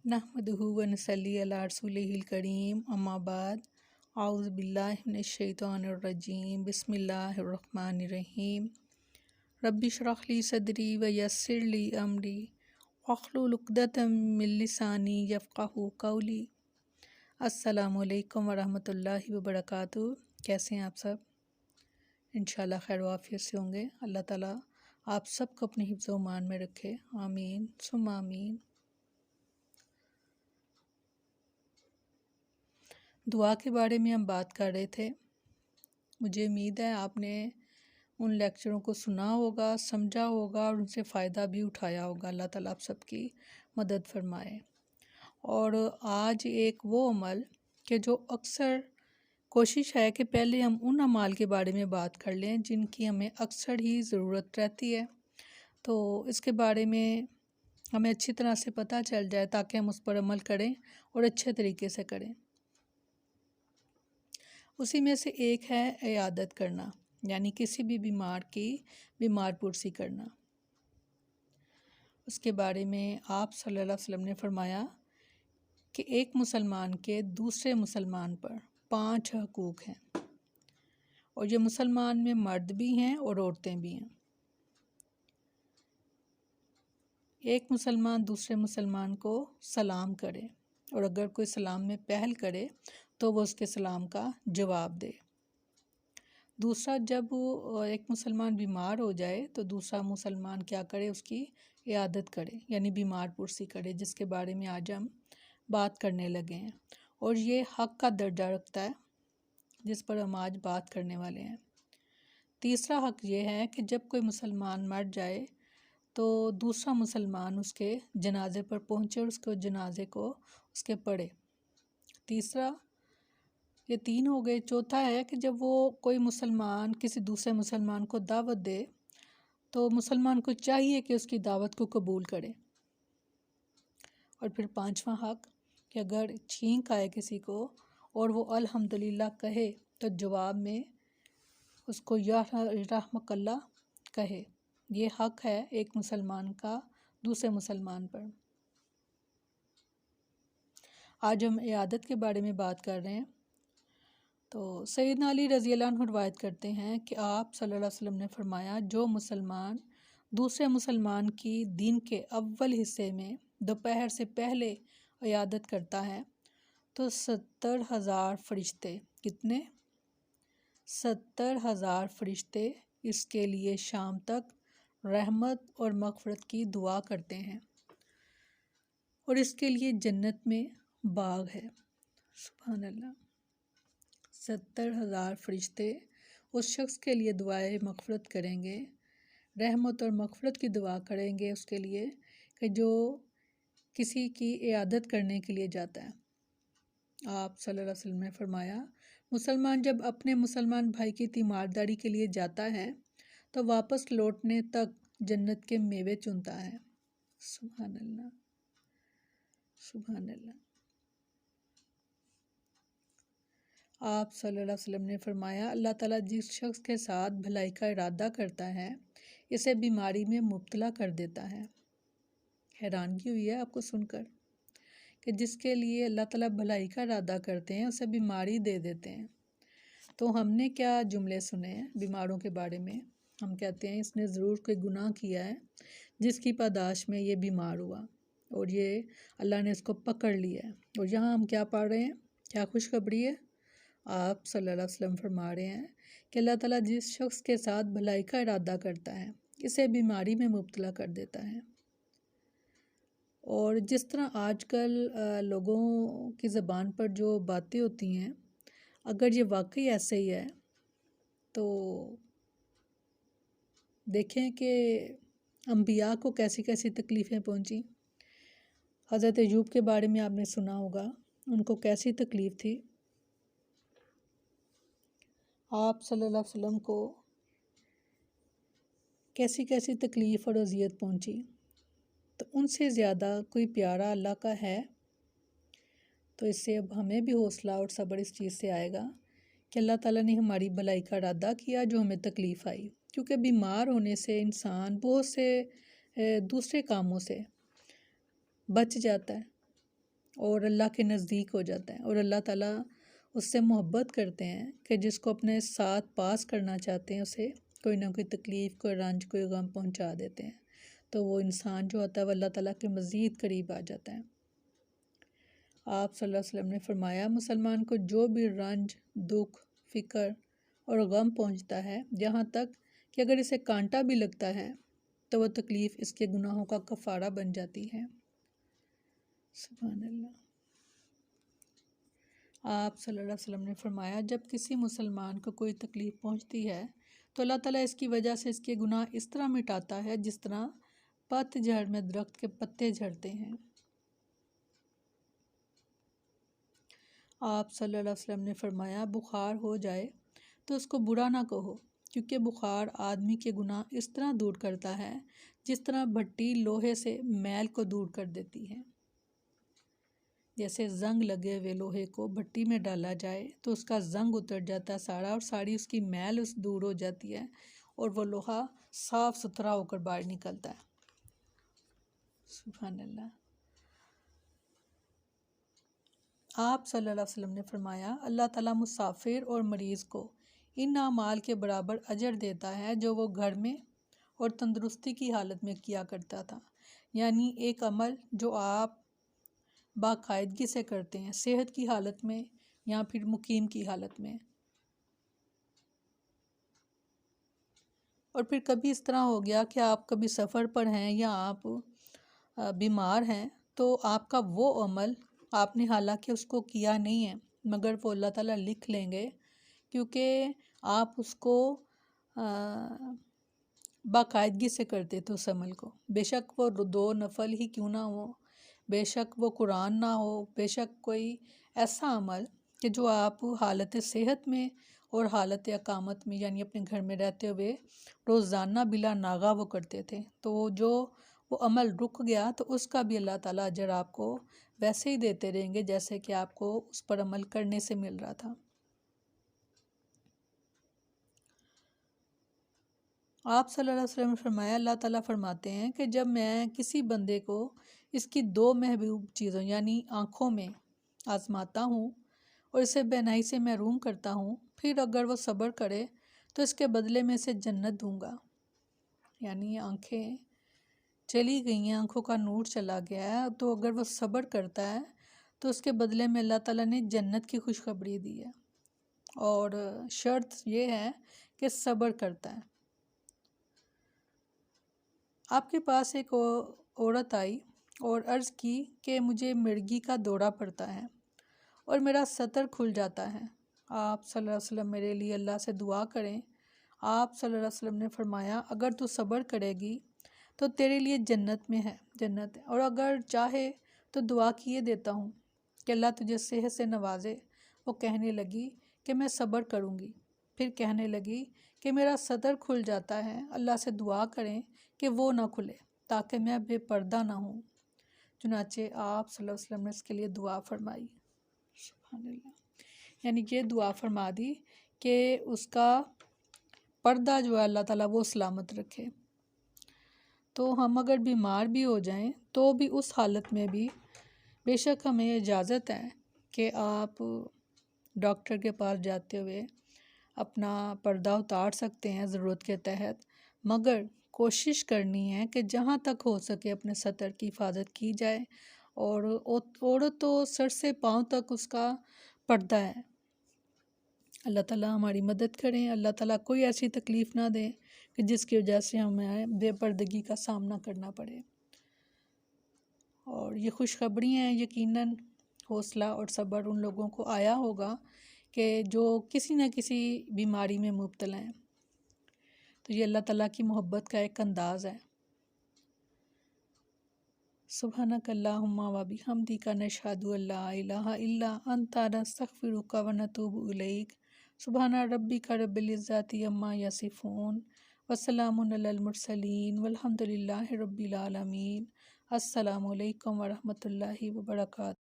नहमदुहु व नसल्ली अला रसूलिहिल करीम अम्मा बाद आउज़ु बिल्लाहि मिनश शैतानिर रजीम बिस्मिल्लाहिर रहमानिर रहीम रब्बि इश्रह ली सदरी व यस्सिर ली अमरी वहलुल उक़दतम मिन लिसानी यफ़क़हू क़ौली। अस्सलामु अलैकुम व रहमतुल्लाहि व बरकातुहू। कैसे हैं आप सब? इंशाअल्लाह खैर वाफ़ियत से होंगे। अल्लाह ताला आप सबको अपने हिफ्ज़ व ईमान में रखे, आमीन सुम्मा आमीन। दुआ के बारे में हम बात कर रहे थे। मुझे उम्मीद है आपने उन लेक्चरों को सुना होगा, समझा होगा और उनसे फ़ायदा भी उठाया होगा। अल्लाह ताला आप सबकी मदद फरमाए। और आज एक वो अमल कि जो अक्सर कोशिश है कि पहले हम उन अमाल के बारे में बात कर लें जिनकी हमें अक्सर ही ज़रूरत रहती है, तो इसके बारे में हमें अच्छी तरह से पता चल जाए ताकि हम उस पर अमल करें और अच्छे तरीके से करें। उसी में से एक है इयादत करना, यानी किसी भी बीमार की बीमार पुरसी करना। उसके बारे में आप सल्लल्लाहु अलैहि वसल्लम ने फरमाया कि एक मुसलमान के दूसरे मुसलमान पर 5 हकूक़ हैं, और ये मुसलमान में मर्द भी हैं और औरतें भी हैं। एक मुसलमान दूसरे मुसलमान को सलाम करे, और अगर कोई सलाम में पहल करे तो वो उसके सलाम का जवाब दे। दूसरा, जब एक मुसलमान बीमार हो जाए तो दूसरा मुसलमान क्या करे, उसकी इयादत करे, यानी बीमार पुरसी करे, जिसके बारे में आज हम बात करने लगे हैं। और ये हक़ का दर्जा रखता है जिस पर हम आज बात करने वाले हैं। तीसरा हक़ ये है कि जब कोई मुसलमान मर जाए तो दूसरा मुसलमान उसके जनाजे पर पहुँचे और उसको जनाजे को उसके पढ़े। तीसरा, ये 3 हो गए। चौथा है कि जब वो कोई मुसलमान किसी दूसरे मुसलमान को दावत दे तो मुसलमान को चाहिए कि उसकी दावत को कबूल करे। और फिर 5वां हक़ कि अगर छींक आए किसी को और वो अल्हम्दुलिल्लाह कहे तो जवाब में उसको या रहमकल्ला कहे। ये हक़ है एक मुसलमान का दूसरे मुसलमान पर। आज हम इयादत के बारे में बात कर रहे हैं। तो सैयदना अली रज़ी अल्लाह अन्हु रिवायत करते हैं कि आप सल्लल्लाहु अलैहि वसल्लम ने फरमाया, जो मुसलमान दूसरे मुसलमान की दिन के अव्वल हिस्से में दोपहर से पहले इयादत करता है तो 70,000 फरिश्ते, कितने? 70,000 फरिश्ते इसके लिए शाम तक रहमत और मग़फ़िरत की दुआ करते हैं, और इसके लिए जन्नत में बाग है। सुभान अल्लाह। 70,000 फरिश्ते उस शख्स के लिए दुआए मग़फ़िरत करेंगे, रहमत और मग़फ़िरत की दुआ करेंगे उसके लिए कि जो किसी की इयादत करने के लिए जाता है। आप सल्लल्लाहु अलैहि वसल्लम ने फरमाया, मुसलमान जब अपने मुसलमान भाई की तीमारदारी के लिए जाता है तो वापस लौटने तक जन्नत के मेवे चुनता है। सुभान अल्लाह, सुभान अल्लाह। आप सल्लल्लाहु अलैहि वसल्लम ने फरमाया, अल्लाह ताला जिस शख्स के साथ भलाई का इरादा करता है इसे बीमारी में मुब्तला कर देता है। हैरानगी हुई है आपको सुनकर कि जिसके लिए अल्लाह ताला भलाई का इरादा करते हैं उसे बीमारी दे देते हैं। तो हमने क्या जुमले सुने हैं बीमारों के बारे में। हम कहते हैं इसने ज़रूर कोई गुनाह किया है जिसकी पादाश में ये बीमार हुआ और ये अल्लाह ने इसको पकड़ लिया है। और यहाँ हम क्या पढ़ रहे हैं, क्या खुशखबरी है। आप सल्लल्लाहु अलैहि वसल्लम फरमा रहे हैं कि अल्लाह ताला जिस शख्स के साथ भलाई का इरादा करता है इसे बीमारी में मुब्तला कर देता है। और जिस तरह आजकल लोगों की ज़बान पर जो बातें होती हैं, अगर ये वाकई ऐसे ही है तो देखें कि अंबिया को कैसी कैसी तकलीफ़ें पहुंची। हज़रत अय्यूब के बारे में आपने सुना होगा, उनको कैसी तकलीफ़ थी। आप सल्लल्लाहु अलैहि वसल्लम को कैसी कैसी तकलीफ़ और अज़ियत पहुंची। तो उनसे ज़्यादा कोई प्यारा अल्लाह का है। तो इससे अब हमें भी हौसला और सब्र इस चीज़ से आएगा कि अल्लाह ताला ने हमारी भलाई का इरादा किया जो हमें तकलीफ़ आई। क्योंकि बीमार होने से इंसान बहुत से दूसरे कामों से बच जाता है। اور اللہ کے نزدیک ہو جاتا ہے، اور اللہ تعالیٰ اس سے محبت کرتے ہیں کہ جس کو اپنے ساتھ پاس کرنا چاہتے ہیں اسے کوئی نہ کوئی تکلیف، کوئی رنج، کوئی غم پہنچا دیتے ہیں، تو وہ انسان جو ہوتا ہے وہ اللہ تعالیٰ کے مزید قریب آ جاتا ہے۔ آپ صلی اللہ علیہ وسلم نے فرمایا مسلمان کو جو بھی رنج، دکھ، فکر اور غم پہنچتا ہے، یہاں تک کہ اگر اسے کانٹا بھی لگتا ہے تو وہ تکلیف اس کے گناہوں کا کفارہ بن جاتی ہے۔ سبحان اللہ۔ آپ صلی اللہ علیہ وسلم نے فرمایا جب کسی مسلمان کو کوئی تکلیف پہنچتی ہے تو اللہ تعالیٰ اس کی وجہ سے اس کے گناہ اس طرح مٹاتا ہے جس طرح پت جھڑ میں درخت کے پتے جھڑتے ہیں۔ آپ صلی اللہ علیہ وسلم نے فرمایا بخار ہو جائے تو اس کو برا نہ کہو، کیونکہ بخار آدمی کے گناہ اس طرح دور کرتا ہے جس طرح بھٹی لوہے سے میل کو دور کر دیتی ہے۔ جیسے زنگ لگے ہوئے لوہے کو بھٹی میں ڈالا جائے تو اس کا زنگ اتر جاتا ہے سارا، اور ساری اس کی میل اس دور ہو جاتی ہے اور وہ لوہا صاف ستھرا ہو کر باہر نکلتا ہے۔ سبحان اللہ۔ آپ صلی اللہ علیہ وسلم نے فرمایا اللہ تعالیٰ مسافر اور مریض کو ان اعمال کے برابر اجر دیتا ہے جو وہ گھر میں اور تندرستی کی حالت میں کیا کرتا تھا، یعنی ایک عمل جو آپ باقاعدگی سے کرتے ہیں صحت کی حالت میں یا پھر مقیم کی حالت میں، اور پھر کبھی اس طرح ہو گیا کہ آپ کبھی سفر پر ہیں یا آپ بیمار ہیں تو آپ کا وہ عمل آپ نے حالانکہ اس کو کیا نہیں ہے مگر وہ اللہ تعالیٰ لکھ لیں گے، کیونکہ آپ اس کو باقاعدگی سے کرتے تھے اس عمل کو، بے شک وہ 2 نفل ہی کیوں نہ ہو، بے شک وہ قرآن نہ ہو، بے شک کوئی ایسا عمل کہ جو آپ حالت صحت میں اور حالت اقامت میں یعنی اپنے گھر میں رہتے ہوئے روزانہ بلا ناغہ وہ کرتے تھے، تو وہ عمل رک گیا تو اس کا بھی اللہ تعالیٰ اجر آپ کو ویسے ہی دیتے رہیں گے جیسے کہ آپ کو اس پر عمل کرنے سے مل رہا تھا۔ آپ صلی اللہ علیہ وسلم نے فرمایا اللہ تعالیٰ فرماتے ہیں کہ جب میں کسی بندے کو اس کی 2 محبوب چیزوں یعنی آنکھوں میں آزماتا ہوں اور اسے بینائی سے محروم کرتا ہوں، پھر اگر وہ صبر کرے تو اس کے بدلے میں اسے جنت دوں گا، یعنی آنکھیں چلی گئی ہیں، آنکھوں کا نور چلا گیا ہے، تو اگر وہ صبر کرتا ہے تو اس کے بدلے میں اللہ تعالیٰ نے جنت کی خوشخبری دی ہے، اور شرط یہ ہے کہ صبر کرتا ہے۔ آپ کے پاس ایک عورت آئی اور عرض کی کہ مجھے مرگی کا دورہ پڑتا ہے اور میرا سطر کھل جاتا ہے، آپ صلی اللہ علیہ وسلم میرے لیے اللہ سے دعا کریں۔ آپ صلی اللہ علیہ وسلم نے فرمایا اگر تو صبر کرے گی تو تیرے لیے جنت ہے، اور اگر چاہے تو دعا کیے دیتا ہوں کہ اللہ تجھے صحت سے نوازے۔ وہ کہنے لگی کہ میں صبر کروں گی، پھر کہنے لگی کہ میرا سطر کھل جاتا ہے، اللہ سے دعا کریں کہ وہ نہ کھلے تاکہ میں بے پردہ نہ ہوں۔ چنانچہ آپ صلی اللہ علیہ وسلم نے اس کے لیے دعا فرمائی۔ سبحان اللہ، یعنی یہ دعا فرما دی کہ اس کا پردہ جو ہے اللہ تعالیٰ وہ سلامت رکھے۔ تو ہم اگر بیمار بھی ہو جائیں تو بھی اس حالت میں بھی بے شک ہمیں اجازت ہے کہ آپ ڈاکٹر کے پاس جاتے ہوئے اپنا پردہ اتار سکتے ہیں ضرورت کے تحت، مگر کوشش کرنی ہے کہ جہاں تک ہو سکے اپنے سطر کی حفاظت کی جائے، اور عورت تو سر سے پاؤں تک اس کا پردہ ہے۔ اللہ تعالیٰ ہماری مدد کریں، اللہ تعالیٰ کوئی ایسی تکلیف نہ دے کہ جس کی وجہ سے ہمیں بے پردگی کا سامنا کرنا پڑے۔ اور یہ خوشخبری ہیں، یقیناً حوصلہ اور صبر ان لوگوں کو آیا ہوگا کہ جو کسی نہ کسی بیماری میں مبتلا ہیں، تو یہ اللہ تعالیٰ کی محبت کا ایک انداز ہے۔ سبحانک اللہم و بحمدک نشہد ان لا الہ الا انت نستغفرک و نتوب الیک۔ سبحان ربک رب العزت عما یصفون وسلام علی المرسلین والحمد للہ رب العالمین۔ السلام علیکم ورحمۃ اللہ وبرکاتہ۔